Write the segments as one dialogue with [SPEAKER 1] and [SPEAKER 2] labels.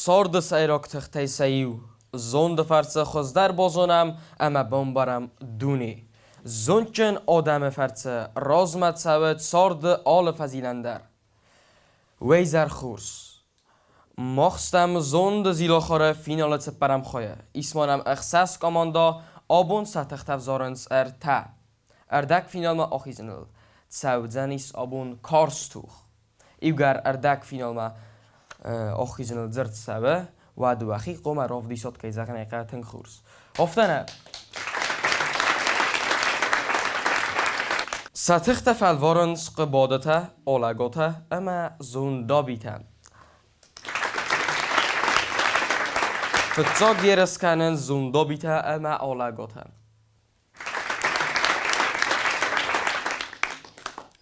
[SPEAKER 1] سارد سیراک تخته سیو زند فرس خزدر بازونم اما بمبرم دونی زنچن آدم فرس رازمت سوید سارد آل فزیلندر ویزر خورس ماخستم زند زیلاخار فینال تپرم خواه اسمانم اخساس کاماندا آبون ستخت زارنس تا اردک فینال ما آخیزنل تساودزنیس آبون کارستوخ ایوگر اردک فینال ما آخیزنل زرد سوه و دو اخی قوم راف دیسات که زغن ایقه تنگ خورس افتنه ستخت فلوارنس قبادته آلگاته اما زوندا بیتن فتزا گیرس کنن زوندا بیته اما آلگاته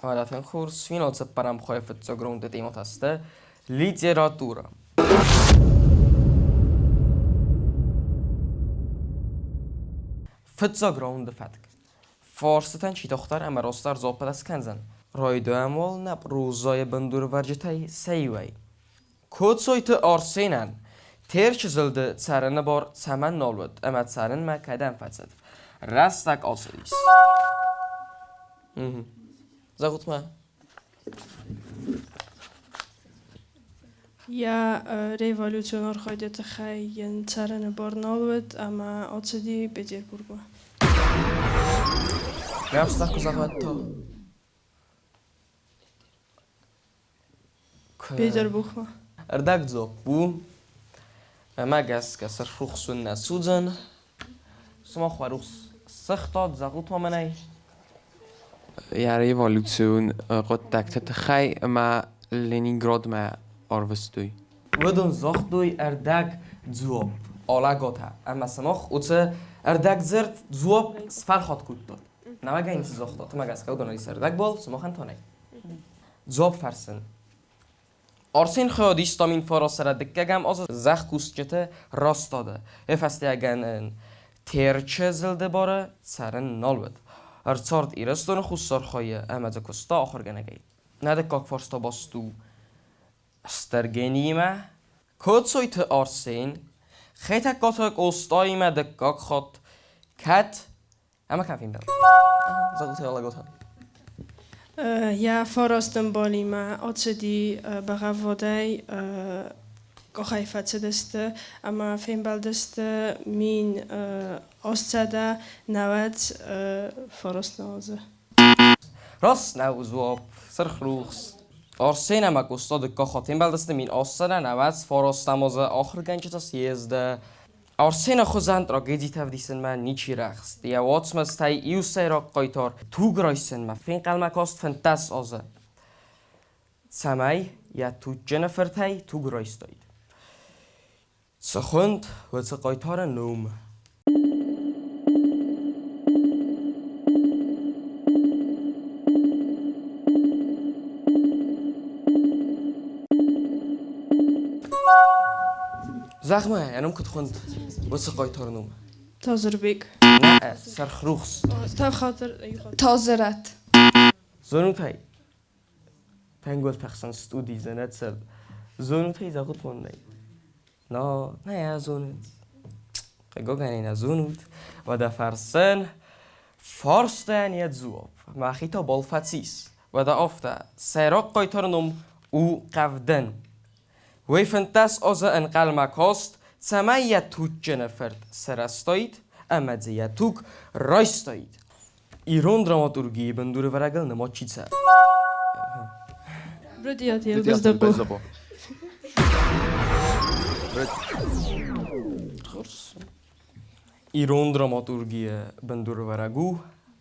[SPEAKER 1] و تنگ خورس فینال سپرم خواه فتزا گرونده دیمات هسته لیتراتورا فتزا گرونده فتک فارستن چی دختر اما راستر زاپد از کنزن رایدو اموال نب روزای بندور ورجتای سیوی کود سایت آرسینن تیر چزلده تسرن بار تمن نالود اما تسرن ما کدن فتزد رستک آسلیس زغوت ما
[SPEAKER 2] یا ریولوشنار خواهد خیلی ترن بار نالود اما آتشی پترزبورگ.
[SPEAKER 1] می‌افستم که زغوت تا.
[SPEAKER 2] پترزبورگ.
[SPEAKER 1] اردک زوب بو. مگس کسر خوشون نسوزن. سما خواروس سختاد زغوت ما منای.
[SPEAKER 3] یا ریولوشن قد دکتر خی اما لنینگراد ما آروستوی.
[SPEAKER 1] ودون زاختوی اردک زوب آلگاته اما سماخ اوچه اردک زرد زوب سفر خود کود داد نوگه این زاختات مگس که اردک اردک بال سماخن تانه زوب فرسن آرسین خیادیست تا این فراسره دکه گم از زخ کوسچته راست داده افسته اگن تیرچه زلده باره سرن نالود ارچارد ایرستون خوستار خواهی امده کستا آخر گنگی ندکاک فرستا باستو استرگنیمه کد سویت آرسین خیلی کاتک استایمه دکاک خود کت اما کم فیلم دارم زغوطه حالا گوتم
[SPEAKER 2] یا فراستن بالیمه آتشی بغوادای گاهی فتسته اما فیلم بلدسته مین آستده نوت فراست نازه
[SPEAKER 1] راست نوزواب سرخروخس آرسین اما گستاد که خاتم بلدسته مین آستده نوت فراست نمازه آخر گنج تا سیزده آرسین خوزند را گیدی تفدیسن من نیچی رخست یا واتس مستای ایو سیراک قایتار تو گرایسن من فین قلمک هست فنتس آزه سمی یا تو جنفر تای تو گرایستاید سخوند و سه قایتار نوم زخمه انم کد خوند واسه قایتار نوم
[SPEAKER 2] تازربیگ
[SPEAKER 1] نه سرخروخس
[SPEAKER 2] تا خاطر
[SPEAKER 4] تازرت
[SPEAKER 1] زنوتای پنگوز پخسن استودی زنت سر زنوتای زغوت مونده نه یا زنوت قیگو گنی نه زنوت و دا فرسن فارستن یه زواب مخیتا بالفتسیس و دا افته سیراک قایتار نوم او قفدن وی فنتس از انقل مکاست سمیه توک جنفرد سرستایید اما زیه توک رایستایید ایران دراماتورگی بندور ورگل نما چیزه
[SPEAKER 2] برودیات یل بزدقو
[SPEAKER 1] ایران دراماتورگی بندور ورگو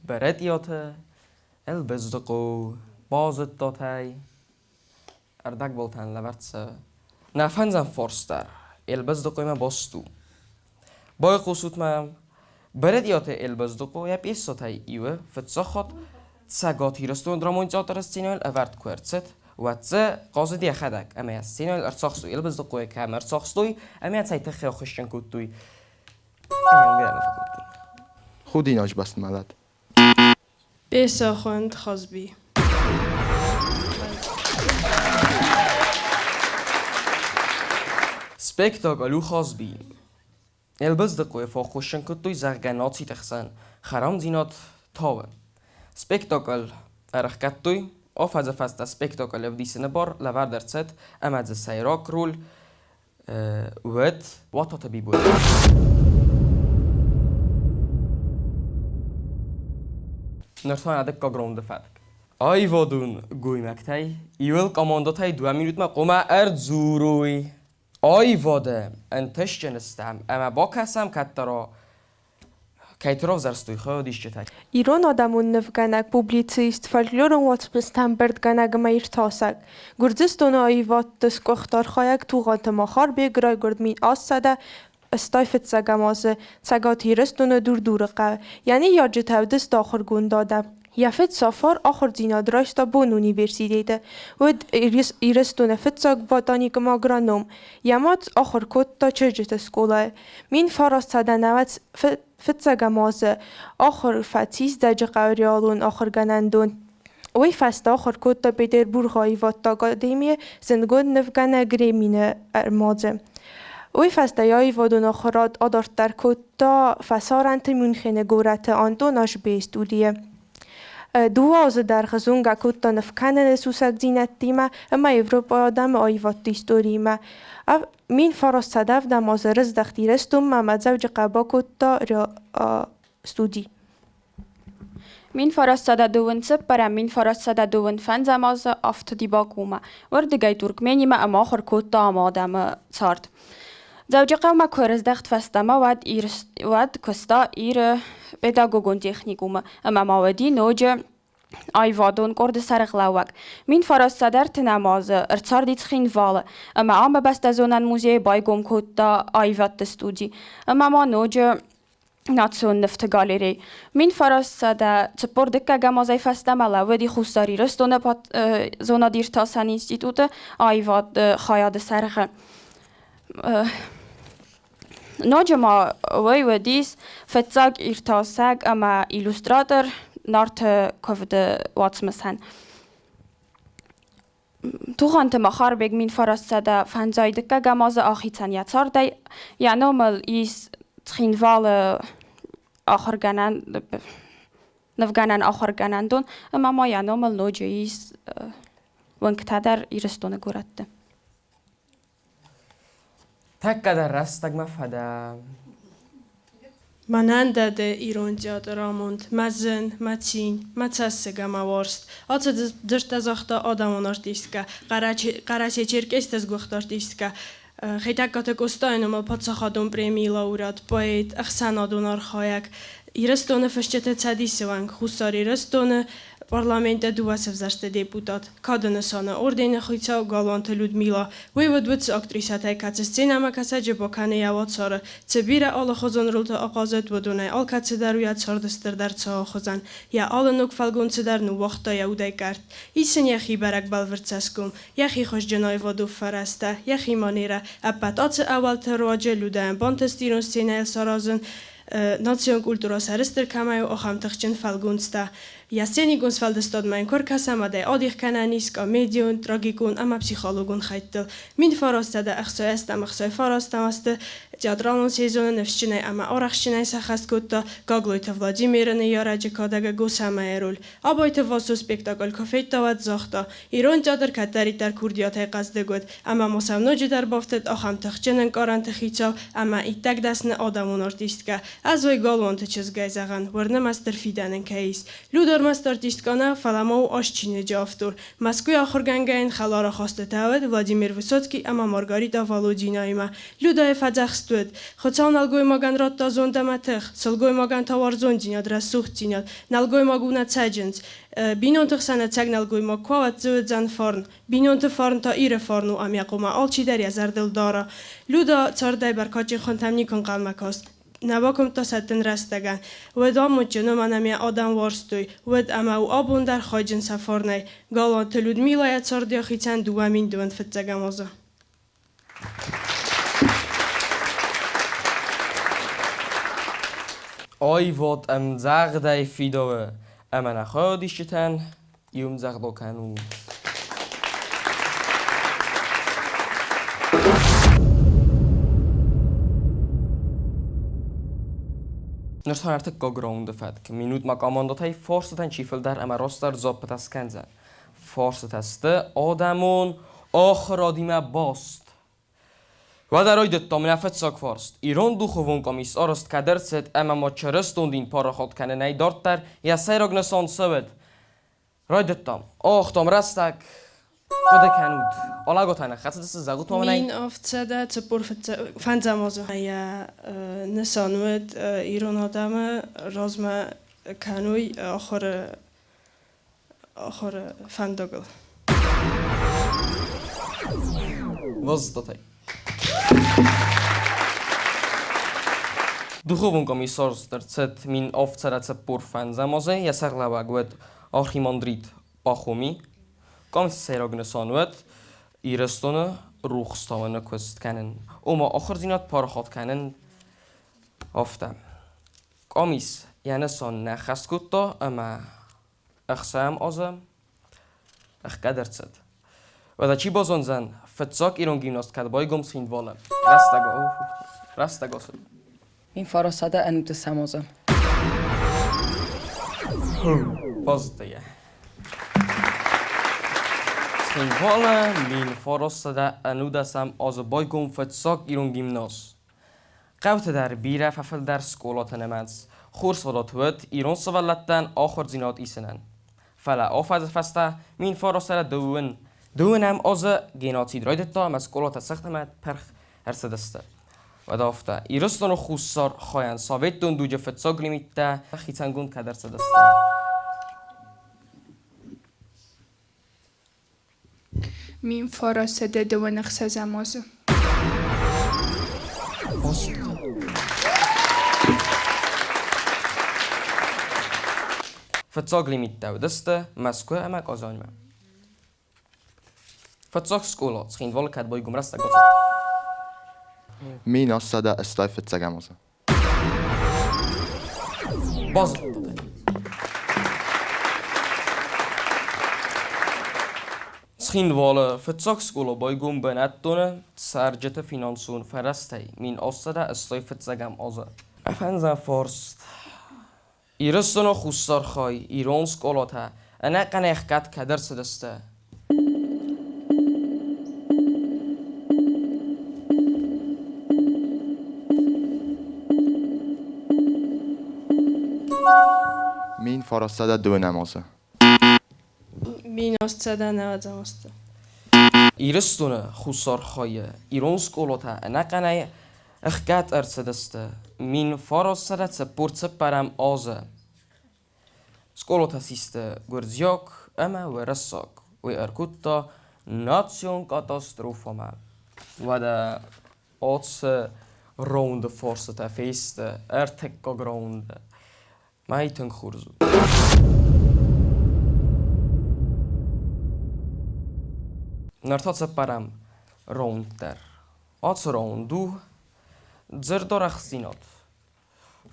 [SPEAKER 1] برودیات ال بزدقو بازد داتای اردک بولتن لبرتسه نفنزم فارستر البزدقوی من باستو بای قصوت من بردیات البزدقو یا بیستای ایوه فتزاخات تساقاتی رستون درامون جاتر استینال اورد کوارتست و تزا قاضی خدک اما استینال ارتساخستوی البزدقوی کم ارتساخستوی اما تایت خیلی خوشن کودوی
[SPEAKER 5] خودی ناج بست ملد
[SPEAKER 2] بیسا خوند خازبی
[SPEAKER 1] سبيكتاكل خاص بي البزدقوي فوق خوشن كتوي زغغناتي تخسن خرام زينات تاوه سبيكتاكل ارخكتوي of از فست سبيكتاكل في دي سنبار لوردرتسد ام از سيراك رول ود واتات بيبول نرتان عدك كاغروند فاتك آی وادون گویمکتای ایول کامانداتای 2 مینوت ما قوما ارد زوروی آی واده انتش جنستم اما با کسم کترا کیتراف زرستوی خودیش چتای
[SPEAKER 4] ایران آدمون نفگنک پوبلیتیست فولکلورون وات بستم بردگنگ مایر تاسک گردستون آی وات دست کختار خایک تو غانت ماخار بگرای گرد مین آسده استایفت سگمازه سگات هیرستون دور دور قوه یعنی یا جتاو دست آخر گون داده یافت سافار آخر زینا دراشتا بون اونیورسیتیده و ایرستون فتساق باتانیک ماگرانوم یامات آخر کد تا چرجت اسکولای مین فراست ساده نوت فتساق مازه آخر فتیز دجا قوریالون آخر گنندون وی فست آخر کد تا بیدر برغایی وات تا قدیمی زنگود نفگنه گریمینه ارمازه وی فستایای وادون آخرات آدارت در کد تا فسارنت مونخینه گورت آندون آش بیستودیه دواز در خزونگا کتا نفکنن سوسک زینت دیمه اما ایوروپا آدم آیوات دیستوریمه مین فراست صدف دم از رز دختی رستم ممد زوج قبا کتا استودی
[SPEAKER 6] Min farastada duvansa para min farastada duvan fanzamaz afta di bakuma. Wordegay Turkmenima amakhar kutta amadama sart. زوجي قوما كورز دخت فستما واد كستا إير pedagogon تخنيكوما أما موادي نوجه آیوادون کرد سرغلاوک. من فرستادر تنماز ارتار دیت خین واله. اما آم بست زونن موزه بایگم کتا آیواد استودی. اما ما نوجه ناتسون نفت گالری. من فرستاده تپور دکه گمازای فستم علاوه ودی خوستاری رستونه پات زونا دیرتاسن اینستیتوت آیواد خیاد سرغ. نوجه ما وی ودیس فتزاگ ارتاسگ اما ایلوستراتر نارت کفد واتسمسن. تو خانت مخار بگ من فرستاده فنزای دکه گماز آخیتن یا تارده یا نومل ایس تخینوال آخر گنن نفگنن آخر گنن دون اما ما یا نومل نوجه ایس ونکتادر ایرستونه گورده.
[SPEAKER 1] تک در رستگ مفهده
[SPEAKER 2] Mananda de ironjad ramond, mazın, maçin, maçasıga mavorst. Atı dırtazaqda adamın artistka, qaraçe çerkestes goxt artistka. Xeytakata kostaynumal patsaxadon premi laureat, poet, axsanadon arxayak. İrestone fışçete çadisivank, xusar İrestone Parlamenta duasov zaște deputat. Kadını sana ordine xuyca galante Ludmila. Voivodvıts aktrisatay kaçı scenama kasace bokane yavat sarı. Çebire ala xozan rulta aqazet vodunay. Al kaçı daruyat sardыстır dar çağa xozan. Ya alınuk falgonçı dar nu vaxta yahuday kart. İsin yaxi barak balvırtsaskum. Yaxi xoş cenay vodu farasta. Yaxi manera. Appat atı aval terroace ludayan. Bantestirun scenayel sarazın. Nacjon kultura sarıstır kamayu oxam tıxçın falgonçta. Ясени гонсфалдестод майн кор касамадай одих кананиска медиун трагикун ама психологун хайтдил мин фаростада ахсоястам ахсой фаростамасты театралон сезонын невшчинай ама орахшчинай сахаст кутта гаглойта Владимирны яраджи кадага гусамайрул абойта васу спектакль кофейтават захта ирон театр катаритар курдиятай каздыгуд ама мосавноджи дар бафтет ахам тахчынын карантахичав ама иттак дасны адамун артистка азвой галвонты чизгайзаган варнамастыр фиданын кайис Людор مستارتیستکانه فلامو آشچینه جافتور. مسکوی آخر گنگین خلارا خواسته تاود ولادیمیر ویسوتسکی اما مارگاریتا والودینای ما. لودای فدخستود. خودسان نلگوی ماگن رات تا زونده متخ. سلگوی ماگن تا وارزون جیناد رسوخت جیناد. نلگوی ماگونه تجنز. بینون تخسانه تگ نلگوی ما کوات زود زن فرن. بینون تفرن تا ایره فرنو امیقوما آلچی در یزردل داره. لودا چاردای برکاچی خونتم نیکن قلمکاست. نباکم تا ستن رستگن ود آمود جنو منمی آدم وارستوی ود اما او آبون در خواجن سفار نی گالان تلود میلایت ساردیا خیچن دوامین دوان فتزگم آزا
[SPEAKER 1] آی وات ام زغ دای فیدوه اما نخوادیشتن یوم زغ دوکنو Nörthan artık gogrond fed ki minut makamandotay forsatan çifildar ama rostar zoppet kenzen. Forsateste adamon آخرادیم باست و در آید تا منفت ساک فارست ایران دو خوون کمیس آرست که درست اما ما چرستون دین پارا خود کنه نی دارتر یا سیراگ نسان سوید راید تام تام رستک خود کنود آلا گوتانه خطه دست زگوت ما منی
[SPEAKER 2] مین آفتزده تپور فنزمازه یا نسانوید ایران آدم رازم کنوی آخر فندگل
[SPEAKER 1] وزدتای دخوون کمیسارز در ست مین آفتزده تپور فنزمازه یا سرلوه گوید آخی ماندرید باخومی کمیس سیراگ نسانوید ایرستونه روخستاونه کست کنن اما آخر زینات پارخات کنن آفتم کمیس یعنی سان نخست کتا اما اخسام آزم اخ قدرت زد و دا چی بازون زن فتزاک ایران گیمناست کد بای گم سیند والم رستگا سد
[SPEAKER 7] این فراسده انوت سمازم
[SPEAKER 1] بازده سیند والم مین فراسده انودسم آز بای گم فتزاک ایران گیمناست قوت در بیره ففل در سکولات نمز خورس ودات ود ایران سوالتن آخر زینات ایسنن فلا آفاز فسته مین فراسده دوون هم آز گیناتی درایدت تا مسکولات سخت مد پرخ هرسدسته و دافته ایرستان و خوصار خواهن ساویت دون دوجه فتساگ لیمیته خیتنگون که درسدسته
[SPEAKER 8] مین فراسده دو نقصه زمازه
[SPEAKER 1] فتساگ لیمیته و دسته مسکوه امک آزانمه فتساگ سکولات سخیندوال کد بای گمرسته گذار
[SPEAKER 5] مين الصدى استايف تسجموزا
[SPEAKER 1] باز سخیندوال فتساگ سکولا بای گم بنتونه سرجت فینانسون فرسته مین الصدى استايف تسجم آزا افنزن فارست ایرستان و خوستار خواهی ایران سکولات ها انا قنیخ کد کدر سدسته
[SPEAKER 5] مين فرصة دو نمازه
[SPEAKER 2] مین آفتزده نوازماسته
[SPEAKER 1] ایرستونه خوصار خواهی ایران سکولات ها انا قنیخ کد ارسدسته مین فراسته تپور تپرم آزه سکولات سیسته گرزیاک اما و رساک و ارکوتا ناتسیون کاتاستروفا ما و دا آتس روند فرصت فیسته ارتکا گروند مایتن خورزو نرتا تپرم روند در آتس روندو زردار اخزینات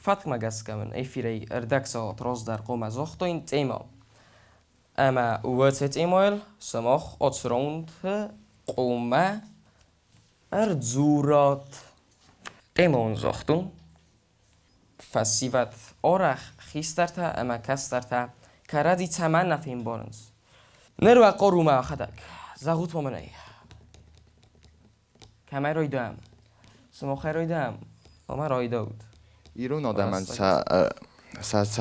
[SPEAKER 1] فتک مگس کمن ای فیری اردک ساعت راز در قوم از اختا این تیما اما وقت ایمایل سماخ آتسروند قومه اردزورات ایمان زاختون فسیوت آرخ خیسترته اما کسترته کردی تمن نفیم بارنز نرو اقا ما خدک زغوت مامنه کمه رای دم سماخه رای دم مامه رای داود
[SPEAKER 5] ایران آدمن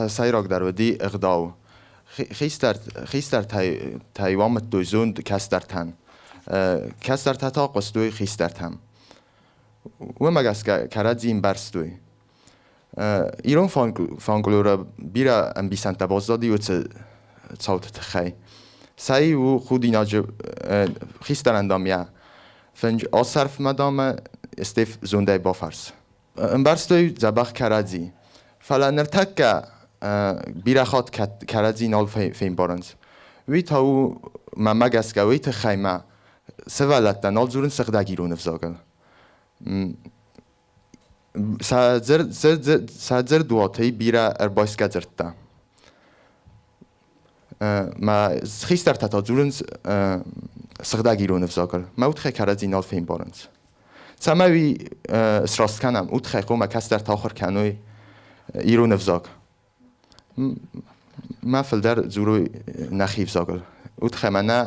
[SPEAKER 5] سایراک در ودی اقداو خیستر تایوامت دوزوند کستر تن کستر تا قصدوی خیستر تن و مگس کرد زین برستوی ایران فانگلورا بیرا ام بیسنت بازدادی و تصوت تخی سعی و خودی ناجب خیستر اندامیا فنج آصرف مدام استف زونده بافرس ام برستوی زبخ کردی فلا نرتک بیرا خود کردی نال فیم بارنز وی تاو مگس گوی تخیمه سوالت نال زورن سخدگیرون افزاگل سازر دواتي بيرا اربايس كازرتا ما خيستر تاتا زولنز سخدا گیرون افزاگل ما اوتخه کرد اینال فیم بارنز سماوی سراست کنم اوتخه قوم کس در تاخر کنوی ایرون افزاگ ما فلدر زوروی نخیف زاگل اوت خمنا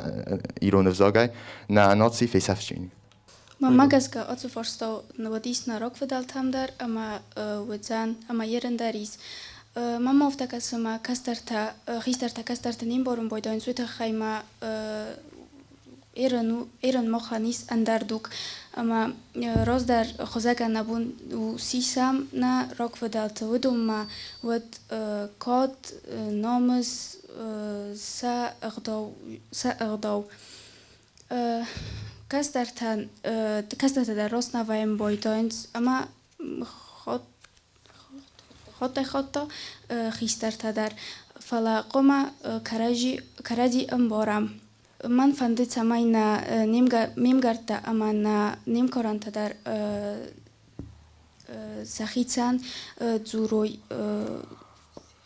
[SPEAKER 5] ایرون افزاگای نه ناتسی فیسافچینی
[SPEAKER 9] ما گزگا آتو فرستو نودیس نراک فدالت هم در اما وزن اما یرن داریز ما مافتا کسما کسترتا خیسترتا کسترتا نیم بارون بایدان سویت خیما ایران مخانیس اندردوک اما راز در خوزگا نبون و سیسام نه راک فدالت ودوم ما ود کاد نامز سا اغداو کسترتا در راست نوایم بایدانز اما خاطا خیسترتا در فلا قوما کراجی امبارم من فندت سماینا میمگرتا اما نیم کارانتا در سخیتسان زوروی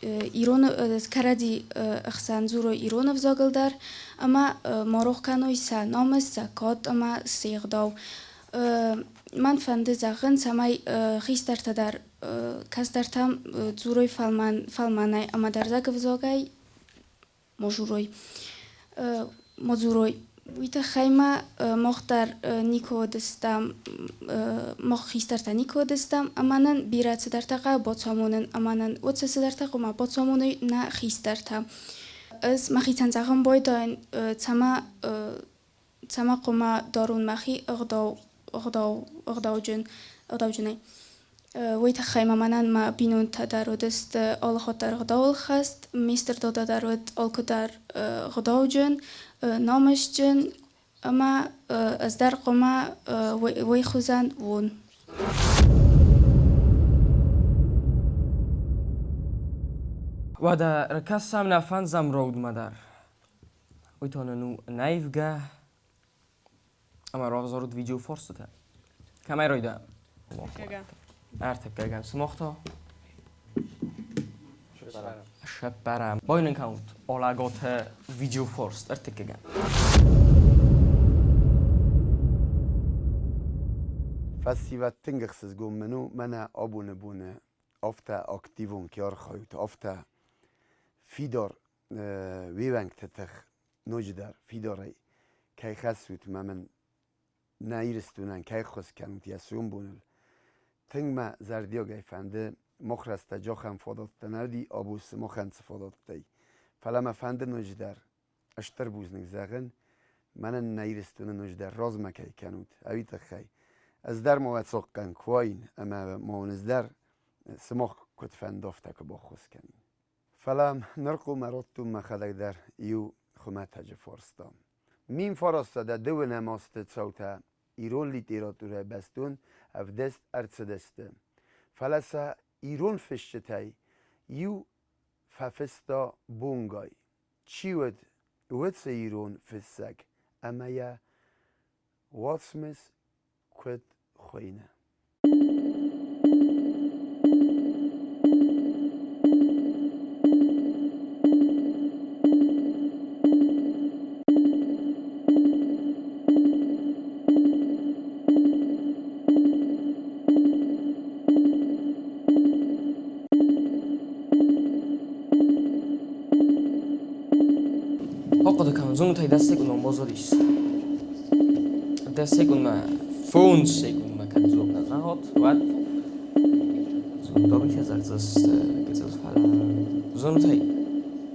[SPEAKER 9] ایران کردی اخسان زوروی ایران افزاگل در اما ماروخ کنوی سا نامز زکات اما سیغداو من فنده زغن سمای خیسترتا در کسترتم زوروی فالمانای اما در زگ افزاگای مجوروی مزوروی ویت خیمه مختار نیکو دستم خیسترتا نیکو دستم امانن بیرات در تقا باتسامونن امانن وتس در تقا ما باتسامونی نه خیسترتا از مخیتن زغم بایدان تما قما دارون مخی اغداو جنی ویت خیمه منن ما بینون تدارو دست آل خاطر اغداول خست میستر دادا دارود آل کدار اغداو جن نامش جن اما از در قما وی خوزن وون
[SPEAKER 1] و در رکسم نفنزم رود مدر وی تاننو نیفگه اما راه زارود ویدیو فرسته کمی رویدم ارتب گم سماختا شب برم با این اکاونت آلاگات ویدیو فرست ارتب گم
[SPEAKER 10] فستیوال تنگخسز گم منو آبونه بونه افتا اکتیوون کیار خواهد افتا فیدار ویونگ تتخ نوجدار فیداری کی خسوت من نایرستونن کی خس کنت یاسون بونل تنگ ما زردیاگای فنده مخرست جاخم فادات تنادی آبوس مخنس فادات تی فلما فنده نوجدار اشتر بوزنگ زغن من نایرستون نوجدار راز مکی کنوت اویت خی از در مواد ساقن کوین اما مونز در سماخ کت فندافته که با خوز کنیم فلام نرقو مراتو مخلق در ایو خمت هج فارستان میم فارسته در دو نماست صوتا ایرون لیتراتوره بستون اف دست ارتس دسته فلسا ایرون فشتای یو ففستا بونگای چیود ویتس ایرون فسک اما یا واتسمس کد خوینه
[SPEAKER 1] آقا دکم زون تای دسته کنم بازاریش دسته کنم فون سیکنم که زوب نزهات و زون دابی که زرزست گزاز فعلا زون تای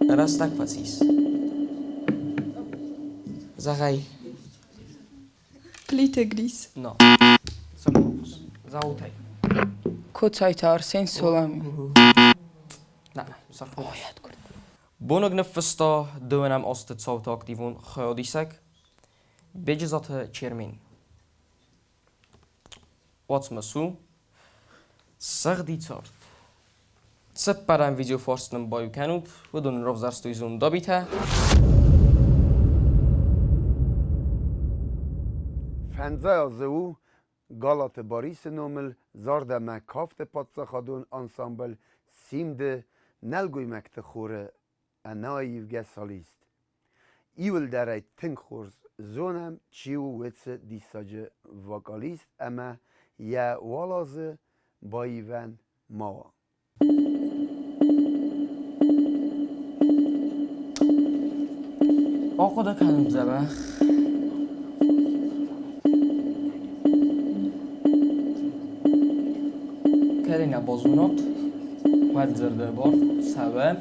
[SPEAKER 1] راستک فسیس زغای
[SPEAKER 2] کلیت گریس
[SPEAKER 1] نه سموز زاو تای
[SPEAKER 7] کتایت آرسین سولامی
[SPEAKER 1] نه صرف باید کرد بونگ نفستا دونم است صوت اکتیون خیادیسک بجزات چرمین وات مسو سردی تارت سپرم ویدیو فارستن بایو کنود و دون رفت زرستوی زون دابیته
[SPEAKER 10] فنزه از او گالات باریس نومل زارده مکافت پاتسا خادون انسامبل سیمده نلگوی مکت خوره اناییوگه سالیست ایول درای تنگ خورز زونم چیو ویتس دیساج وکالیست اما یا والازه بایوان ماوا
[SPEAKER 1] خدا کنم زبخ کرینه بازونات باید زرده بار سبب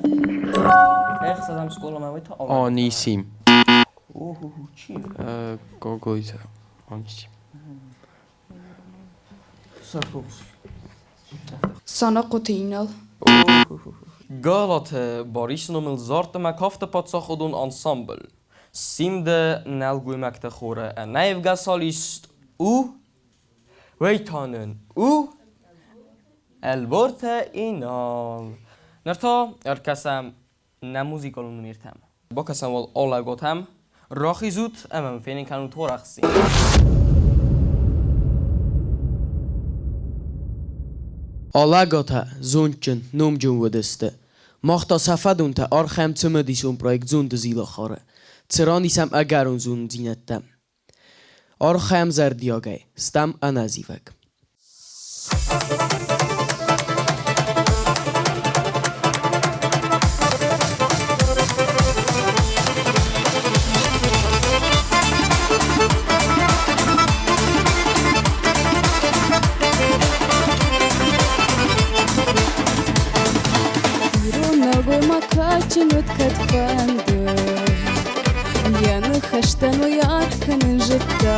[SPEAKER 1] ایخ سدم سکول ما تا
[SPEAKER 3] آنیسیم
[SPEAKER 1] اوه چی؟
[SPEAKER 3] گوگویزه آنیسیم
[SPEAKER 1] سرخوش
[SPEAKER 8] Sana qotinal.
[SPEAKER 1] Galat Boris numel zorte makafte patsachudun ensemble. Simde nelguimakte chore en naivga solist u weitanen u البرت اینال نرتا ارکسم نموزیکالون میرتم با کسم وال آلگاتم راخی زود امام فینین کنو تو رخصی
[SPEAKER 11] Alagata zontjen nomjon wedeste. Machta safadunta archem tumedison project Zonды Zilahar. Teranisam agarun zon zinettem. Archem zardiagay. Stam anazivek.
[SPEAKER 12] Чинут катфанды Яны хаштану ярканы житта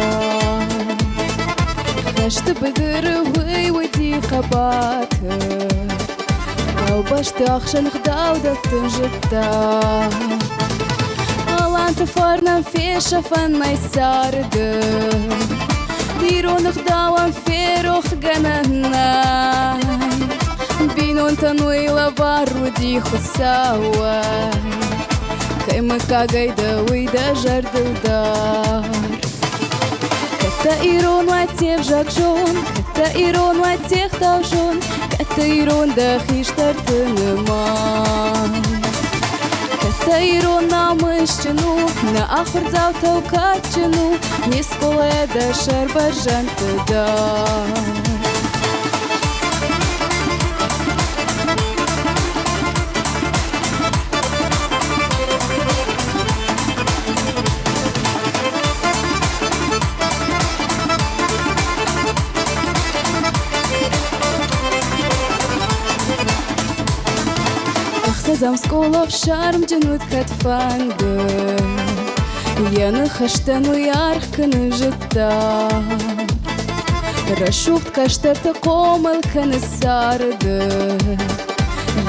[SPEAKER 12] Хашты быдыры выводи қабаты Каубашты ақшанық даудаттын житта Аланты фарнам фешафан майсарды Иронық дауан ферох гананай Бинон тануила варуди хусауа Каймы кагайда уйда жардылдар Ката ирон ватев жакжон Ката ирон ватех тавжон Ката ирон да хиштар тынымай Ката ирон намышчыну На ахырдзау таукатчыну Не сколая да шарбаржан тыдар Сазам сколов шарм джанут катфанды Яны хаштану ярканы житта Рашухт каштарта комал каны сарды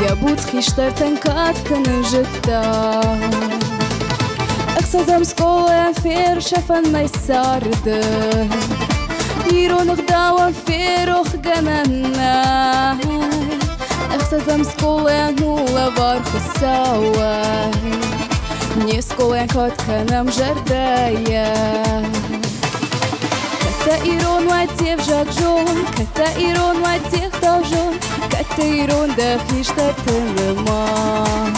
[SPEAKER 12] Я буд хиштартан катканы житта Сазам сколов фер шафан майсарды Иронық дауан ферох гананай Сазам сколен нула варху сауай Не сколен котка нам жардая Ката ирон ватев жакжон Ката ирон ватех тавжон Ката ирон да хиштар тынымай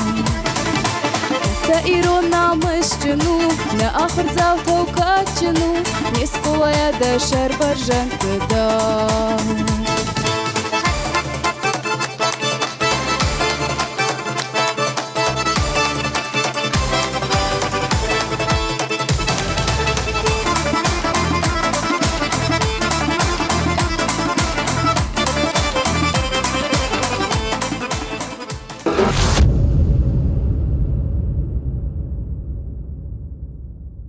[SPEAKER 12] Ката ирон намышчыну На ахырдзау таукатчыну Не сколая да шарбаржан тыдар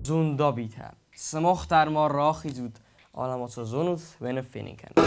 [SPEAKER 1] زوندا بیتم سماخ در ما راخی زود آلمات زونود و نفینی کن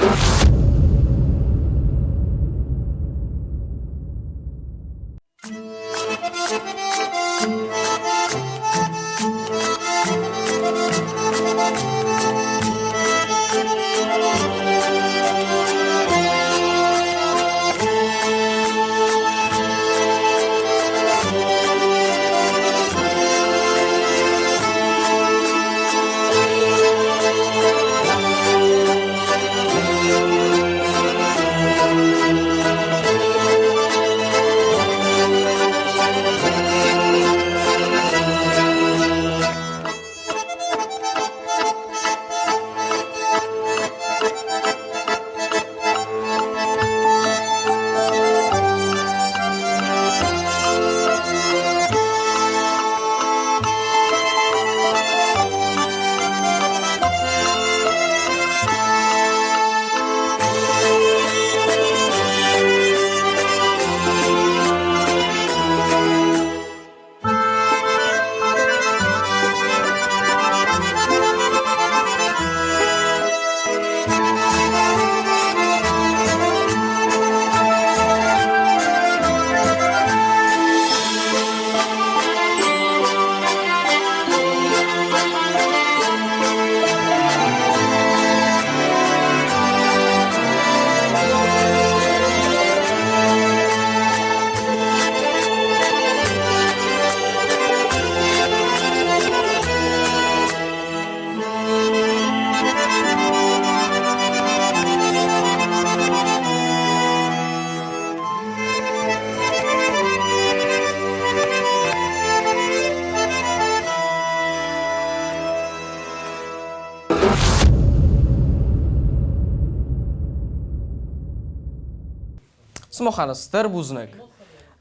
[SPEAKER 1] خلاصتر بوزنک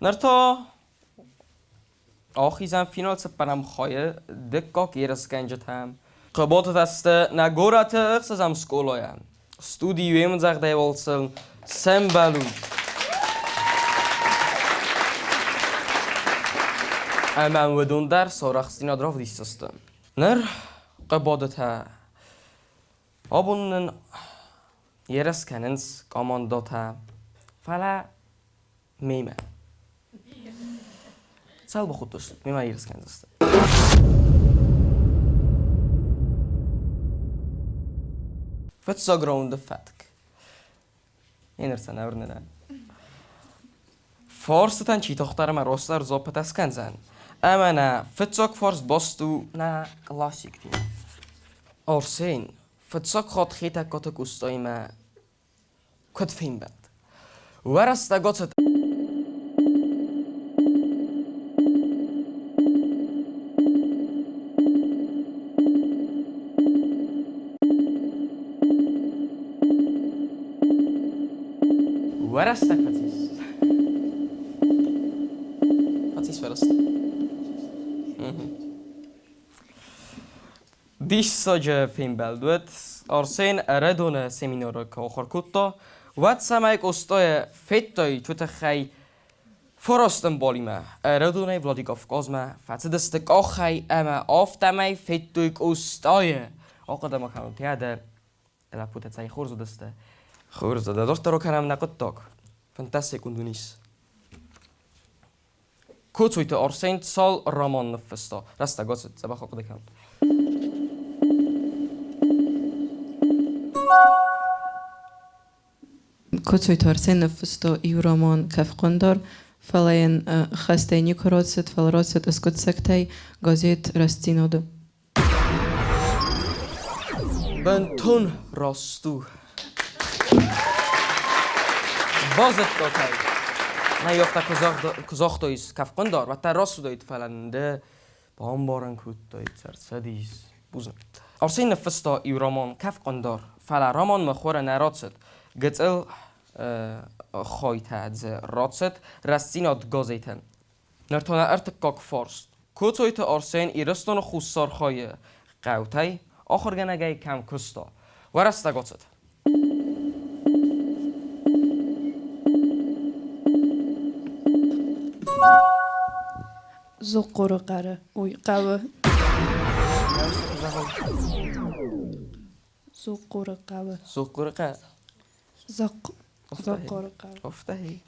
[SPEAKER 1] نرتا آخیزم فینال سپرم خواهی دکا کیرس کنجت هم قباط دست نگورت اخسازم سکولایم استودیویم زغده والسل سمبلو اما ودون در سارخستین ادراف دیستستم نر قبادت ها آبونن یرس کننس کاماندات ها فلا میمه سال بخود داشت میمه یرس کننس فتسا گراوند فتک این ارسن اورنه فارس تن چی تختارم راستر زاپت اسکن زن اما نه فتساک فارس باستو نه کلاسیک تیم آرسین فتساک خود خیتا کتا کستای ما کد فیم بند ورستا گاتت ورستا فتیس فتیس ورستا دیش ساجه فیلم بلدوت آرسین اردون سمینار که آخر کتا وقت سمایک استای فتای توت خی فراستم بالیمه اردونه ولادیگافکاز ما فتس دستک آخی اما آفتمای فتویک استای آقا دما کنم تیاده الا پوتت سای خورزو دسته خورزو ده دوست رو کنم نقد تاک فانتاستیک اندونیس کوتویت آرسین سال رامان نفستا راستا گاست زبا خاق دکم
[SPEAKER 13] كوتسويت هارسين نفستو يورومان كف قندر فلاين خستيني كروتست فلروتست اسكت سكتاي غازيت راستينودو
[SPEAKER 1] بنتون راستو بازت داتای نیافته کزاختاییز کف قندر و تا راستو دایید فلنده با هم بارن کود دایید سرسدیز بوزنید آرسین نفستا یورومان کف قندر فلا رامان مخور نراتست گتل خواهید راتست رستینات گازیتن نرتانه ارتکاک فارست کوتویت آرسین ایرستان خوستار خواهی قوتای آخر گنگه کم کستا و رسته گاتست
[SPEAKER 8] زقور قره اوی قوه زقور قوه
[SPEAKER 1] زقور قوه
[SPEAKER 8] زقور قوه
[SPEAKER 1] افتهی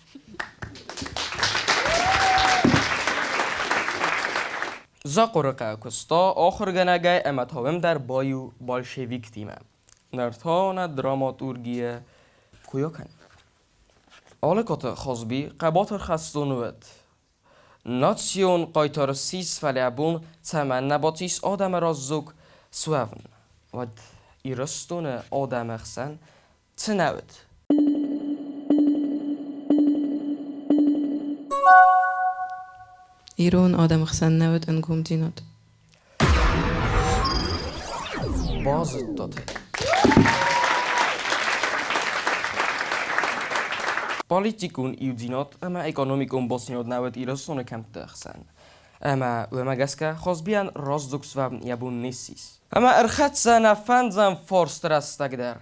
[SPEAKER 1] زقور قوه کستا آخر گنگه امتحاوم در بایو بالشویک تیمه نرتان دراماتورگی کویا کن آلکات خازبی قباتر خستونوت ناتسیون قایتار سیس فلیبون تمن نباتیس آدم را زوگ سوون و ایرستون آدم اخسن تنوید
[SPEAKER 13] ایرون آدم خسن نود انگوم دیناد
[SPEAKER 1] بازت داده پالیتیکون ایودینات اما اکانومیکون باسینات نود ایرستون کم تخسن اما و مگسکه خواست بیان رازدوکس و یبون نیسیس اما ارخط سنه فنزم فارست رستگ در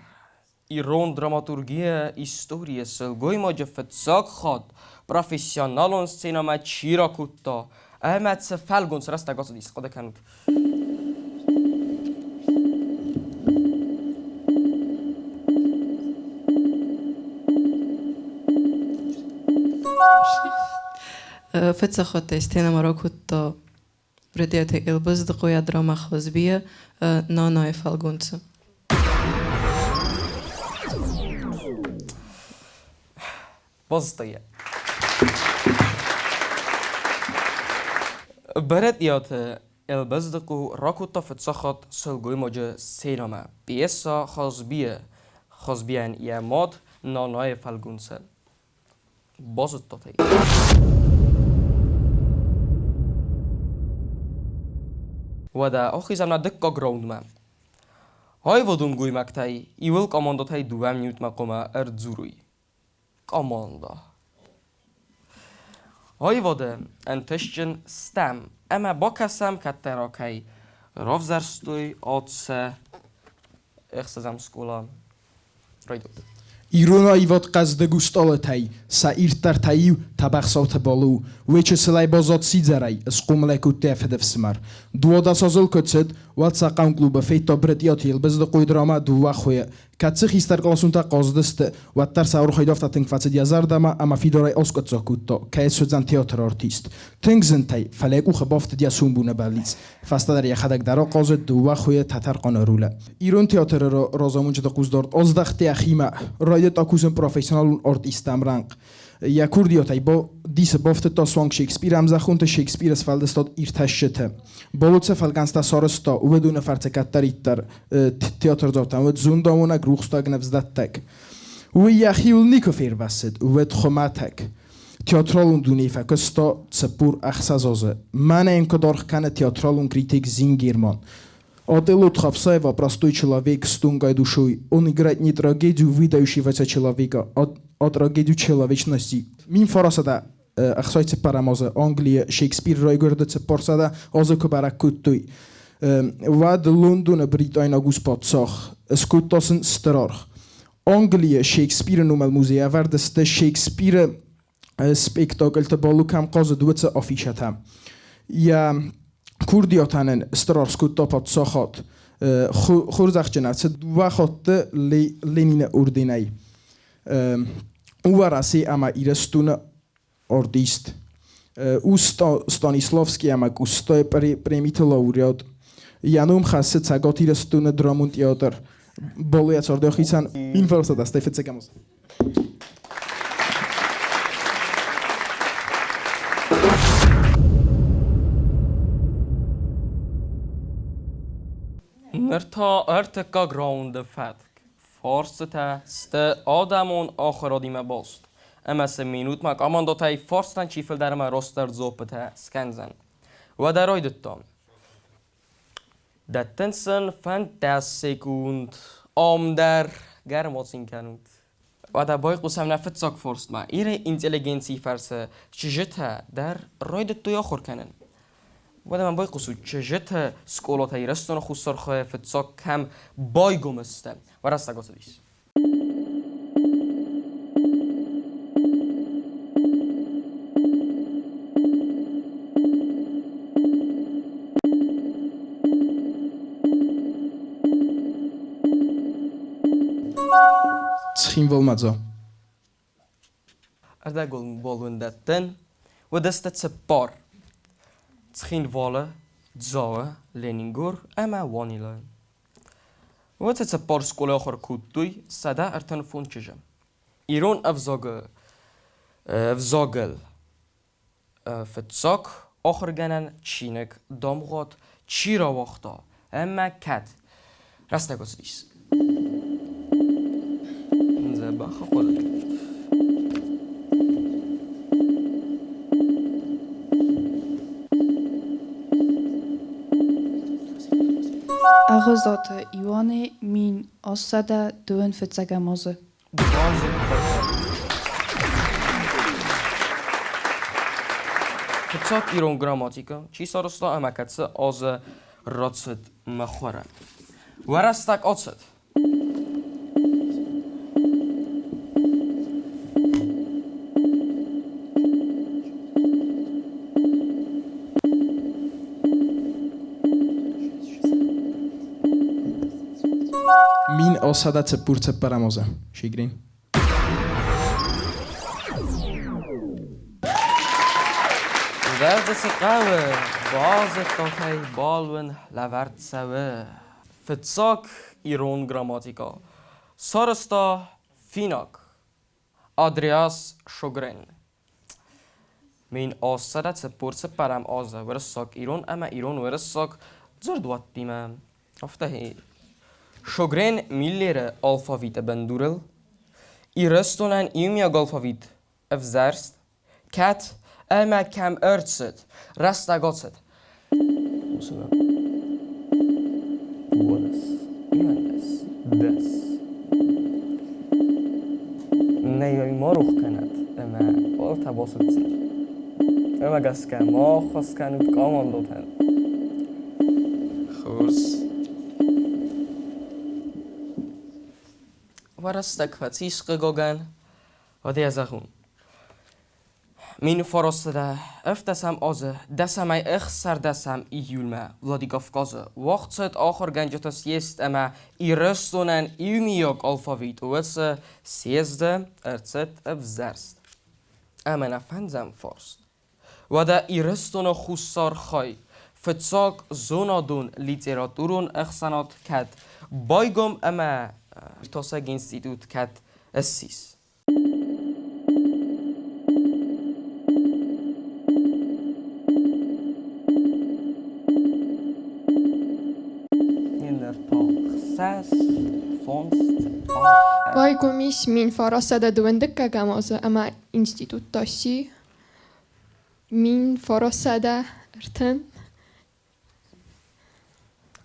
[SPEAKER 1] ایران دراماتورگی ایستوری سلگوی ما جفت ساک خواد پروفیسیونالون سینما چیرا کتا اما تفلگون سرستگ آسا دیست قده کنود
[SPEAKER 13] فتسا خود استینا مرا کتا بردیت البز دقویا دراما خزبیه نانای فالگونس
[SPEAKER 1] بازطیه برد یاد البز دقو را کتا فتسا خود سلگوی ماجه سینما بیسا خزبیه یه ماد نانای فالگونس بازت داده و در آخی زمنا دکا گراوند من های ودون گوی مکتای ایول کاماندا تای دوام نیوت مقامه اردزوروی کاماندا Hayvada entischen stem. Ama bakasam ГТРК. Rovzarstuj odse. Ეხსაზამ სკოლა. Როიდოთ.
[SPEAKER 14] Ირონაივოთ ყაზდეგუსტოლეთაი, საირტართაი თაბახსავთბოლუ, ვეჩესლაი ბოზოთ სიძარაი, სყუმლეკუტე ფედევსმარ. დუოდასოზოლკოცეთ, ვატსაყამ კლუბა ფეიტო ბრეტიოთილ ბეზდყუი დრამა დუვახვე. კაცი ხისტარკლასუნთა ყოზდესტ, ვატარ საურხოიდავთა თინგფაცე დიაზარდამა, ამა ფიდორაი ოსკოცოკუტო, კაესოძან თეატր არტისტ. თინგზენთაი, ფალეკუ ხბოფთ დიასუმბუნებალიც. ფასტადარია ხადაგდარო ყოზეთ დუვახვე თათარ ყონორულა. ირონ თეატრრო როზამუნჯდა ყუზდორ 20 ხიმა Roidet acuzăm profesional un artist am rank. Ja kurdiot ai bo disse bofte to song Shakespeare am zahunte Shakespeare es faldes tot irtashete. Bolutse falgansta sorosto uvedune farce kattarittar teatr zotam ved zundamuna gruchstag nevzdattek. Ja hiul nikofer vased ved khomatek. Teatralun dunifa kosto tsepur axsazoze. Mane enkodor kana teatralun kritik zingirman. Отелут Хапсаева простой человек с тонкой душой. Он играет не трагедию выдающегося человека, а трагедию человечности. Мин фарасада ахсайце парамоза Англия Шекспир ройгордце порсада озеко баракуттуй. Вад Лондон Британия гуспатсах. Скутосен страрх. Англия Шекспир numel muzea vardeste Шекспир spektakel te balukam qaza duetse afishatam. Ja Kurdiothanen strarsku topat sahat khurzakhchenatse duvakhot Lenine ordinai uvarasi ama irestuna artist Stanislavski ama gustoy premit laureat Janum khasse tsagot irestuna dramund teatr boliat ordokhitsan infarsa stefetsegamos
[SPEAKER 1] Mërta ërtëka groundë fatk. Forse të stë adamon akhiradime bost. Ama se minut mak aman do taj forstan qifel der me roster zopët e skenzen. U edhe rojdët ton. Det tënsën 50 sekund om der gärmotsin kanut. U edhe bojk usam në fëtsak forst ma. Ire inteligenci farse që der rojdët të jokhur kanen. وده من باید قصود چجت سکولات های رستون خسر خواه فتساک کم بای گمسته و رسته گاته دیس
[SPEAKER 14] تخیم والمدزا
[SPEAKER 1] ارده گل بالوندتن و دسته سپار تخين واله زاوه لينينغور اما وانيلا وقت تبار سكولا آخر كودوي سدا ارتن فون چجم ایران افزاگل فتساک آخر گنن چینک دامغات چی را وقتا اما کد رسته گذریس زبخ خودت
[SPEAKER 8] Ağızatı Ivane min asada dön fetsagamazı.
[SPEAKER 1] فتساک ایران گراماتیکا چی سارستا اما کتسه آز راتست مخوره و رستک آتست
[SPEAKER 14] Min osada cepurce paramoza. Shigrin.
[SPEAKER 1] Verdi سقاوه باز تاکی بالون لورد سوه فتساک ایران گراماتیکا سارستا فیناک آدریاس شوگرن من آسده سپورس پرم آزه ورساک ایران اما ایران ورساک زرد وات دیمم افتهی شوگرن میلیر الفاویت بندورل ایرستونن ایمیاگ الفاویت افزرست کت اما کم ارتست رستگاتست بونس ایمندس دس نیای ما روخ کند اما آل تباسط سر اما گسکه ما خواست کنود کامان دوتن خورس ورستک فتیش گوگن و دیزخون من فرستده افتسم آزه دسم ای اخسر دسم ایولمه ولادیگاف گازه وقت سد آخر گنجتاس یست اما ایرستونن ایومیاگ الفاویت ویسه سیزده ارتست افزرست اما نفنزم فرست و دا ایرستون خوصار خای فتساق زونادون لیتراتورون اخسانات کد بایگم اما تاسق انستیتوت کد اسیس
[SPEAKER 15] Paigumis min farasada duendeka gamaza ama institut tasi min farasada erten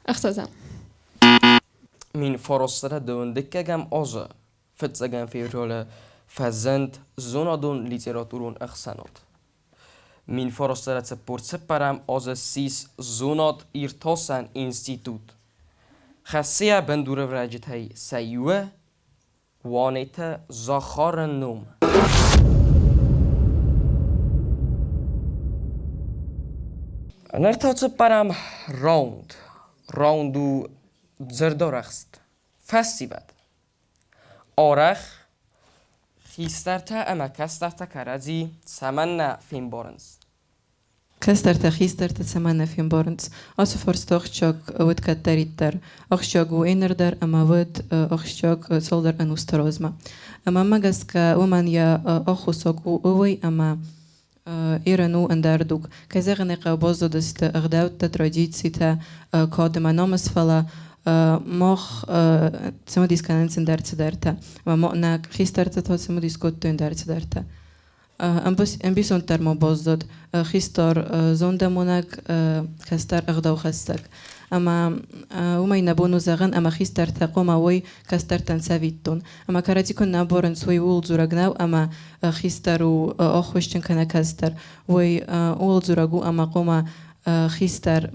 [SPEAKER 15] اخسازم
[SPEAKER 1] من فرستده دوندکه گم آزه فتزگم فیروله فزند زونادون لیتراتورون اخسانات من فرستده تپورت سپرم آزه سیس زوناد ایرتاسن انستیتوت خسیه بندور وراجت های سیوه وانیت زاخار نوم نرتاچه برم راوندو زردارخست فستی بد آرخ خیسترته اما کسترته کرازی سمن نه فیم بارنز
[SPEAKER 13] كسترت خيسترت تسمعنا في بارنس أصفر أخشاق ود كتريتر أخشاق وينردر أما ود أخشاق صلدر أنوسترازما أما ما جس كومن يا أخوساق ووي أما إيرانو أندردوك كزغني قبض دست أغداوت تراديتسيتا كادم نامس فلا مخ سموديس كانن سندرت درتا وما خيسترت تا سموديس كوتن درت درتا امبیسون تر ما باز داد خیستار زنده مونگ کستر اغدا و خستک اما اومای نبونو زغن اما خیستر تقوم اوی کستر تنسویتون اما کردی کن نبارن سوی اول زورگناو اما خیستر و آخوشتن کنه کستر وی اول زورگو اما قوم خیستر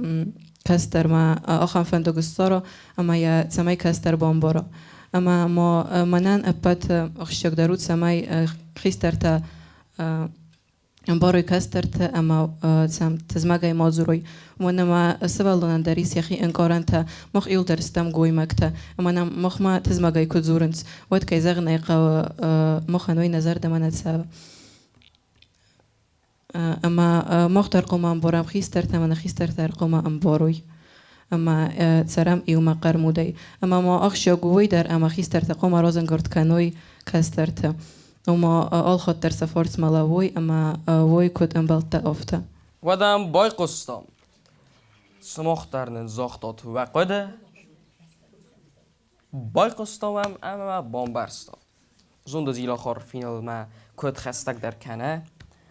[SPEAKER 13] کستر ما آخام فندقستارا اما یا سمای کستر بامبارا اما ما منن اپت اخشک درود سمای خیستر تا باروی کسترت اما سم تزمگای مازوری منما سوالون دریس یخی انکارن تا مخ ایل درستم گوی مکتا اما نم مخ ما تزمگای کدزورنس وقت که زغن ایقا مخ نوی نظر دمانت سو اما مخ در قوم ام بارم خیسترت اما نخیسترت در قوم ام باروی اما سرم ایوم قرمودی اما ما اخشا گوی در اما خیسترت قوم رازنگرد کنوی کسترت وما آل خاطر سفارت ملاوي أما وي كود أمبلتا أفتا
[SPEAKER 1] ودم باي قستم سمخترن زاختات وقده باي قستم اما بامبرستا زونده زیلاخار فینال ما کود خستک در کنه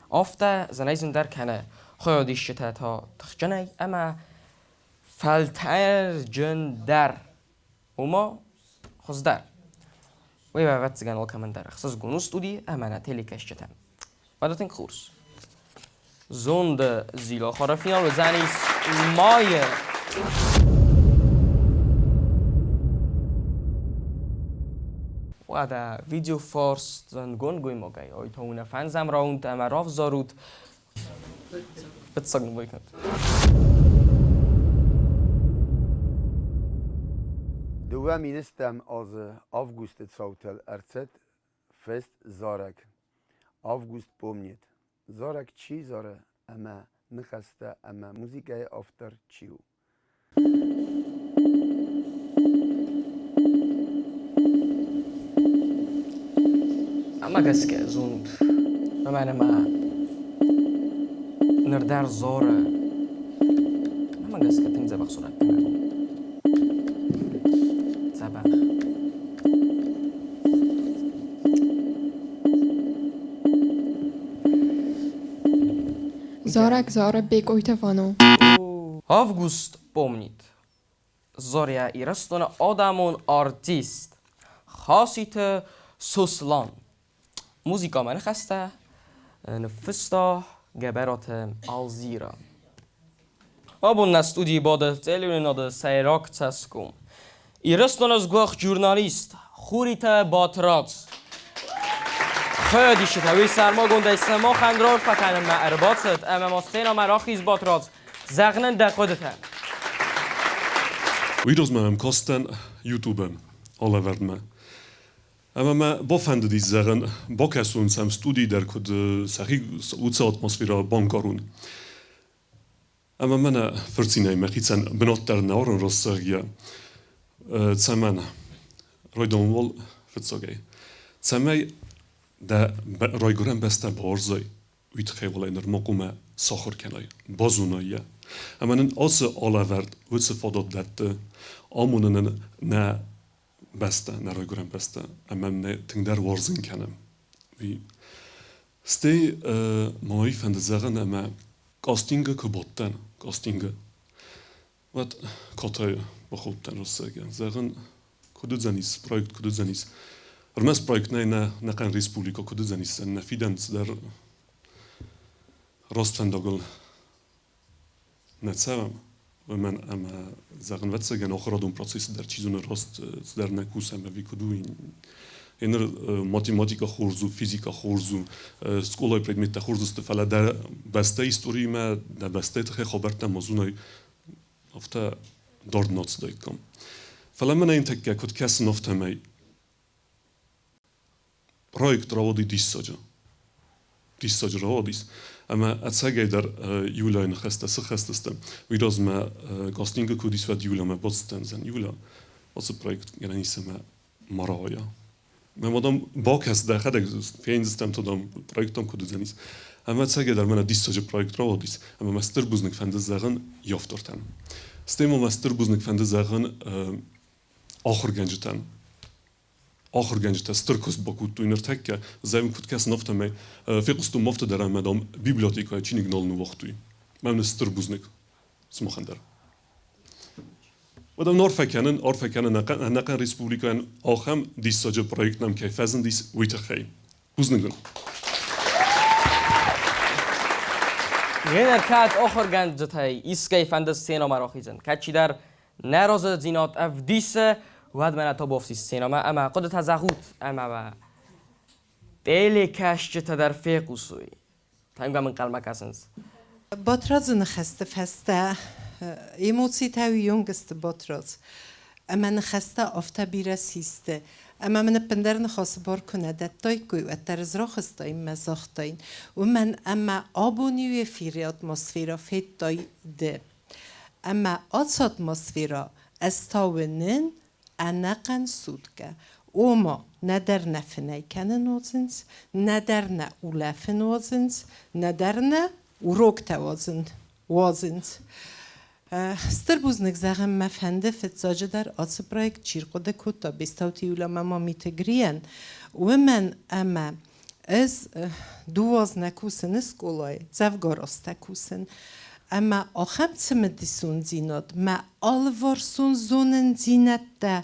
[SPEAKER 1] آفته زنیزن در کنه خیادی شتت ها تخجنه اما فلتر جن در وما خزدر وی وقت زگان الکمن در اخصاص گونوس دودی امانه تلیکش چتم وداتین خورس زونده زیلاخار فینال و زنیس مایه و دا ویدیو فارست زن گون گوی مگای آی تا اونه فنزم راوند اما راف زارود بتساقن بای کند
[SPEAKER 10] دوام اینستم از август цаутел ارцت فست زارک август помнит زارک چی زاره اما نخسته اما موزیکای آفتر چیو
[SPEAKER 1] اما گسکه زوند اما نردر زاره اما گسکه تین زبق صورت
[SPEAKER 15] زارک زاره بگویت وانو
[SPEAKER 1] август помнит Зоря и растона адамон артист خاصیت سوسلان موزیکا من خسته نفستا geberat alzira. Abun na studii bode televizyon adı seyrak teskum. İrastonuz gוח jurnalist خوريتا باترات خیلی شتوی سرما گنده سما خندرار فتن ما ارباطت اما مستینا مراخیز باترات زغنن دقودتن
[SPEAKER 16] ویدوز ما هم کستن یوتیوبم alăvărd ما اما ما بافند دی زغن با کسون سم استودی در کد سخی اوتس اتمسفیرا بانکارون اما من فرسینای مخیتن بناتر نارن رستگیا تمن رویدون ول فتساگی تمای دا رایگورن بسته بارزای ویت خیلی نرماقوم ساخر کنای بازونایی اما نن آس alăvărd ویت فادات دت آمونن نه بسته نه رایگورن بسته اما نه تندر وارزن کنم وی ستی مایی فند زغن اما کاستینگ کبوتن کاستینگ وات کاتای بخوتن رستگی زغن کدوم زنیس پروژه کدوم زنیس رمز پروژه نه کن ریسپولیکا کدوم زنیس نفیدنس در راست فنداگل نتسام و من اما زغن واتساگن آخر دون پروسیس در چیزون راست در نکوسم و وی کدوم این ماتماتیکا خورزو فیزیکا خورزو سکولای پردمیت خورزو استفاده در بسته هیستوری ما در بسته تخی خبرتم موضوعی افته دارد ناتس دایکم فلما این تکه کد کس نفتمی پروژه راودی دیساج راودیس اما اتساگی در یولا نخسته سخستستم ویداز ما گاستینگ کودیس و یولا ما بستن زن یولا واسه پروژه گرانیسه ما مرایا من مادام باکس در خدا فینزستم تو دام پروژه کدوم زنیس اما اتساگی در من دیساج پروژه راودیس اما مستر بزنگ فند زغن یافتارتن استیم مستر بزنگ فند زغن آخر گنجتن سترکست باکود تو اینر تکه زمین کود کس نفتم فیقستو مفت درم مدام بیبلیوتیکای چینیگ نال نو وقتی من ستر بزنگ سمخندر ودام نارفکنن نکن ریسپولیکان آخم دیس ساجه پروژه نم که فزن دیس ویتخی بزنگن
[SPEAKER 1] Jener kat آخر گنجتای ایسکای فند سینما مراخیزن کچی در نراز زینات افدیسه واد من تا بافتی سینما اما قد تزغوت اما با دلی کشت در فیقوسوی تنگم من قلم کسنس
[SPEAKER 17] باتراز نخسته فسته ایموسی تاوی یونگست باتراز اما نخسته آفتا بیره سیسته اما من پندر نخواست بار کنه دتای کوی و ترز را خستایم مزاختاین و من اما آبونیوی فیری اتمسفیرا فیت دای ده اما آت اتمسفیرا استاونن انقن سودگه اوما ندر نفنه کنن وزنز ندر نه اولفن وزنز ندر نه اوروک وزنز ستر بوزنک زغم مفهنده فتزاجه در آتس پروژه چیرقود.Бестауты Юлия Мамиты Грийы و من اما از دوواز نکوسن اسکولای زفگاراست نکوسن اما آخم تمدیسون زیناد ما alăvărd زونن زینت ده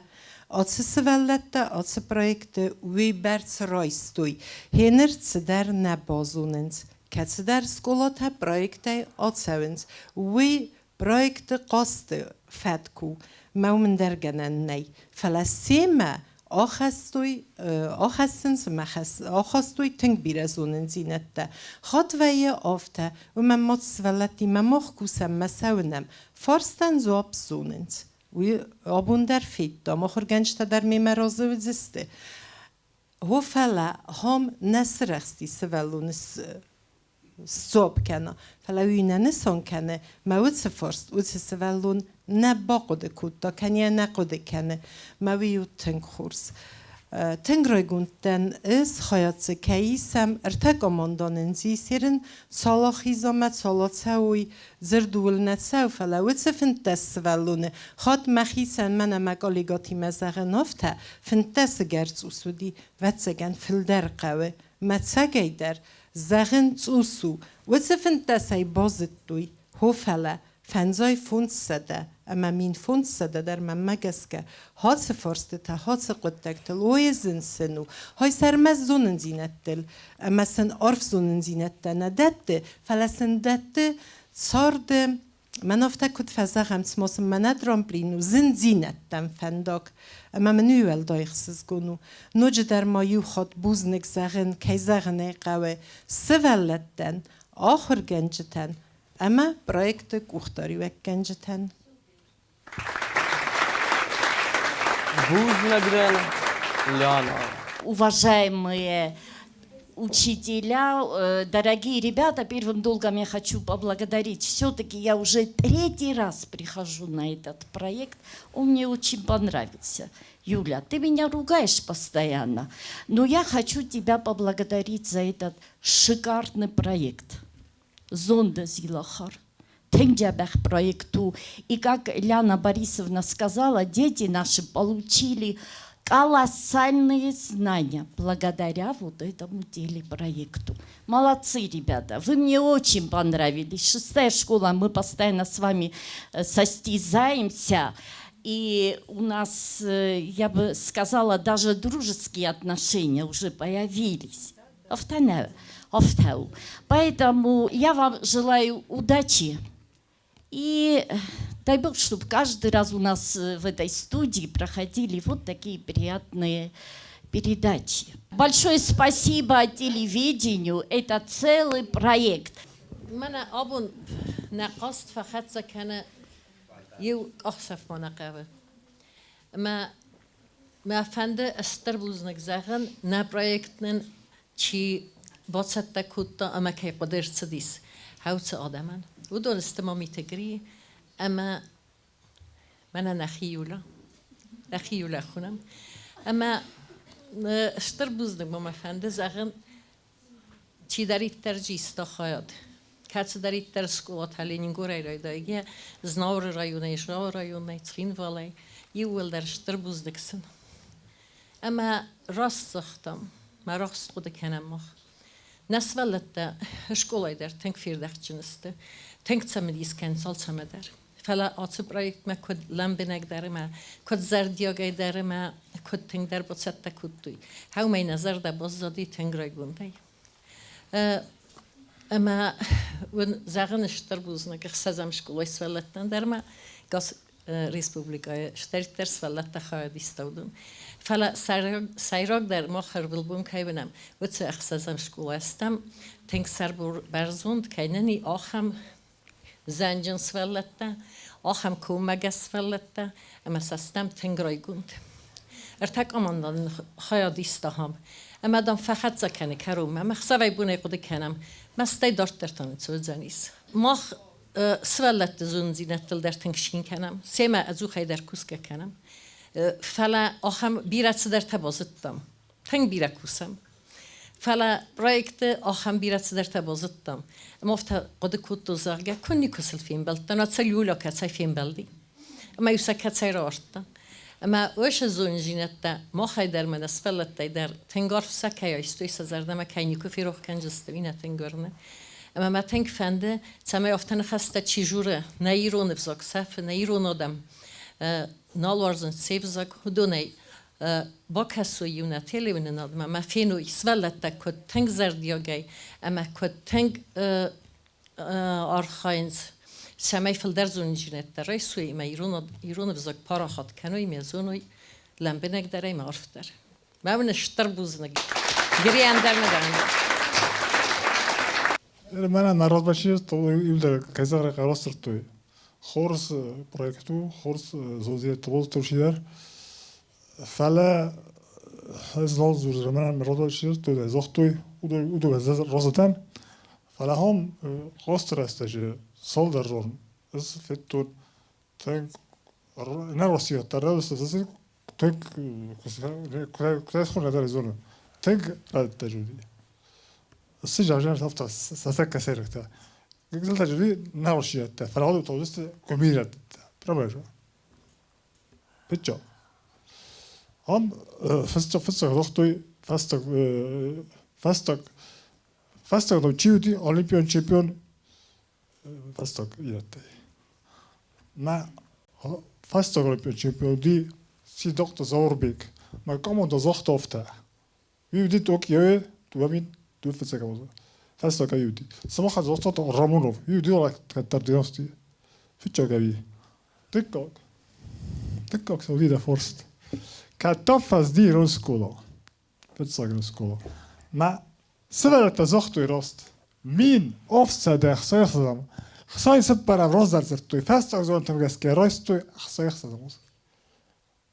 [SPEAKER 17] آتس سوالت ده آتس پروژه ده وی برس رایستوی هنر در نبازوننز که در اسکولات ها پروژه ده آتسونز وی پروژه قاست فتکو مومن درگنن نی فلسطین آخستوی تنگ بیرزونن زینت ده خاطوه آفته و من متصولتی مماخ کوسم مساونم فارستن زواب زوننز و آبون در فید دام آخر گنجتا در میمرازه و زسته هو فلا هم نسرخستی سوالونس صوب کنه فلا وینا نسان کنه موت سفرست وت سوالون نباقد کود دا کنیه نقد کنه مویو تنگ خورس تنگ رای گوندن از خیات کیسم ارتقا ماندانن زیسیرن سالا خیزامت سالا تسوی زردول نتسو فلا وت سفنتس سوالونه خات مخیسن من مقالیگاتی مزاق نافته فنتس گرز اسودی وتسگن فلدر قوه متسگی در زغن تسو وت سفنتس ای بازد دوی هو فلا فنزای فونسده اما مین فونسده در من مگسکه هاس فرسته تا هاس قدکتل ویزن سنو های سرمز زونن زینتل اما سن عرف زونن زینتل ندده فلسن دده صارد من افتکت فضا همس ماسم من ادرامپلینو زن زینتم فنداک اما منو ول دایخسز گونو نوج در مایو خود بوزنک زغن کی زغنه قوه سولتن آخر گنجتن اما проекты кухтари век генжетен.
[SPEAKER 18] Уважаемые учителя, дорогие ребята, первым долгом я хочу поблагодарить. Все-таки я уже 3-й раз прихожу на этот проект. Он мне очень понравился. Юля, ты меня ругаешь постоянно, но я хочу тебя поблагодарить за этот шикарный проект. Зонды Зилахар. Тенджабах проекту. И как Ляна Борисовна сказала, дети наши получили колоссальные знания благодаря вот этому телепроекту. Молодцы, ребята, вы мне очень понравились. 6-я школа, мы постоянно с вами состязаемся. И у нас, я бы сказала, даже дружеские отношения уже появились. Поэтому я вам желаю удачи. И дай Бог, чтобы каждый раз у нас в этой студии проходили вот такие приятные передачи. Большое спасибо телевидению. Это целый проект.
[SPEAKER 19] Меня абун нақаст фақат закана يو أخسف مناقبة ما فنده استربوزنك زغن نبرايكتن چی باید تکوتا اما که قدر صدیس هاوت آدمان و دانست مامیته گری اما من نخیولا خونم اما استربوزنك ما فنده زغن چی دارید ترجیست خواهد کسی دارید در سکوات هلینی گوری رای دایگه زنار رایونه تخین والی یول در استربوز دکسن اما راست سختم ما راست خود کنم مخ نسولت شکلای در تنگ فیردخ جنسته تنگ تمدیس کن سال تمدر فلا آتب رایت ما کد لامبنگ داره ما کد زردیاگای داره ما کد تنگ در بسات تکودی هاو می نظر در بازدی تنگ رای گونده اما ون زغن اشتربوزنا که خسازم شکلای سولتن در ما گاز ریسپوبلیکای شتریتر سولت خواهد استودم فلا سایراگ در ما خربلبون که بنام و چه خسازم شکلای استم تنگ سر برزوند که نی آخم زنجان سولتن آخم کومگ سولتن اما سستم تنگ رایگوند ارتک آماندن خواهد استهم اما دام فقط زکنی کروم اما خساوی بونه خود کنم مستای دارت در تانت سوید زنیس ما سوالت زون زینتل در تنگشین کنم سیما ازو خی در کوسکه کنم فلا آخم بیرت در تبازتم تنگ بیرکوسم فلا پروژه آخم بیرت در تبازتم مفت قد کود دوزارگه کنی کسل فیلم بلد ناتسل یولا کتای فیلم بلدی اما یوسا کتای راشتم اما وش زون جینت ما خی در من اسفلت در تنگار فسکه استوی سازرده ما کینی کفی روح کنجستوی نتنگارنه اما ما تنگ فنده تمام افتن خسته چیجوره نیرون فزاک صف نیرون آدم نالوارزن سیفزاک هدونی با کسوی و نتیلی و نادم ما فینو اسفلت کد تنگ زردیاگی اما کد تنگ آرخاینز سمای فلدر زون جنت در رئیسوی ما ایران فزاک پارا خود کنوی میزونوی لامبنگ داره ما عرف داره ما ونشتر بوزنگی گری اندر ندارم
[SPEAKER 20] من ناراض باشی تو یلد کیزار قراصر توی خورس پروژه خورس زوزی توز توشیدر فلا هزار زور من ناراض باشی تو زختوی او دو رازتن فلا هم خواست راستش سال در رون از فتور تنگ نرسید تر است تنگ کسی خون نداره زونه تنگ رد تجربی السجارة تفتح ساسك سيركتا قلت تجربي نرسید فلا هذا توجست كميرة برامج بتجا هم فستق دختوی فستق دو چیوتی اولمپیون چمپیون فستق یادته ما فاستغرب چمپیونی سی دکتر زوربیک ما کامون زخت افته ویدی توکیو تو همین دو فسکه موزه فاستغرب ویدی سماخ از وسط رامونوف ویدی ولا کتر دیاستی فیچا گوی تکاک سعودی ده فرست کتاف از دی روز کولا فاستغرب کولا ما سوالت زخت راست مين أفسد خصيصهم خصيص برا روزر زرتوي فاست أزون تمجسكي رايستوي خصيصهم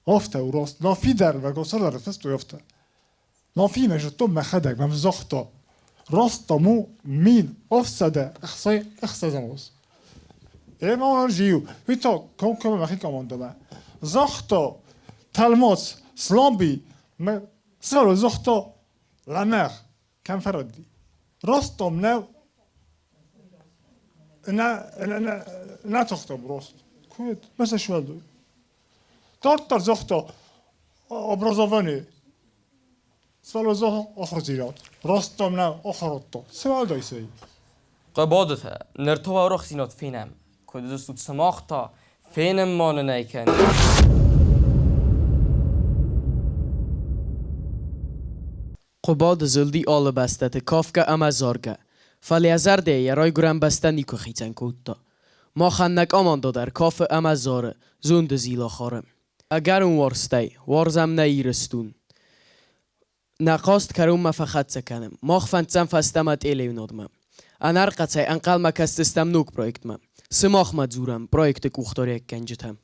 [SPEAKER 20] أفتا وراست لا في در و گسر در فستوي أفتا لا في مجتوم مخدك ممزختا راست مو مين أفسد خصيصهم إيه ما نرجيو ويتا كم مخي كمان دما زختا تلموس سلامبي سوالو زختا لمر كم فردي راستم نه تختم راست کویت مثل شوال دوی دارتر زختا ابرازوانی سوال زخ آخر زیرات راستم نه آخرات سوال دوی سی
[SPEAKER 1] قبادته نرتو و رخ سینات فینم که دستود سماختا فینم مانه نیکن
[SPEAKER 11] قباد زلدی آل بستت کافکا اما زارگه فلی ازرده یرای گرم بسته نیکو خیتن کودتا ما خنک آمان در کاف اما زاره زند زیلاخاره اگر اون وارستی وارزم نیرستون نقاست کرون مفخت سکنم ما خفنتسم فستمت ایلیون آدمم انر قطعی انقل مکستستم نوک پرویکتمم سماخ مدزورم پرویکت کوختاری اکنجتم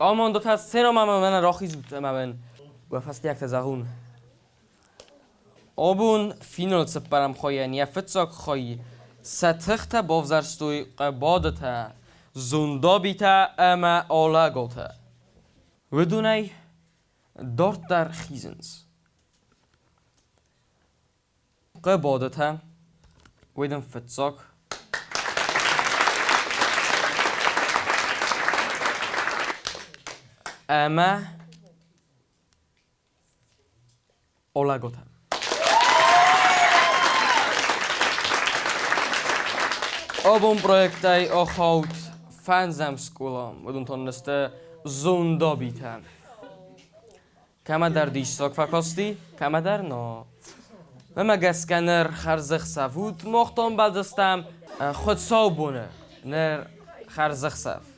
[SPEAKER 1] Kaman dort hast zehn Mal meine Rochis gut machen. و فصل یک تزاغون آبون فینال سپرم خواهی نیا فتساک خواهی ستخت بافزرستوی قبادتا زندابیتا اما آلاگاتا و دونی دارت در خیزنز قبادتا ویدن فتساک اما آلاگاتا آبون پروژکتای آخوت فنزم سکولام و دون تونسته زوندا بیتم کما در دیشتاک فکاستی کما در نا و مگسکنر خرزخ سفود مختم بدستم خود صابونه نر خرزخ سف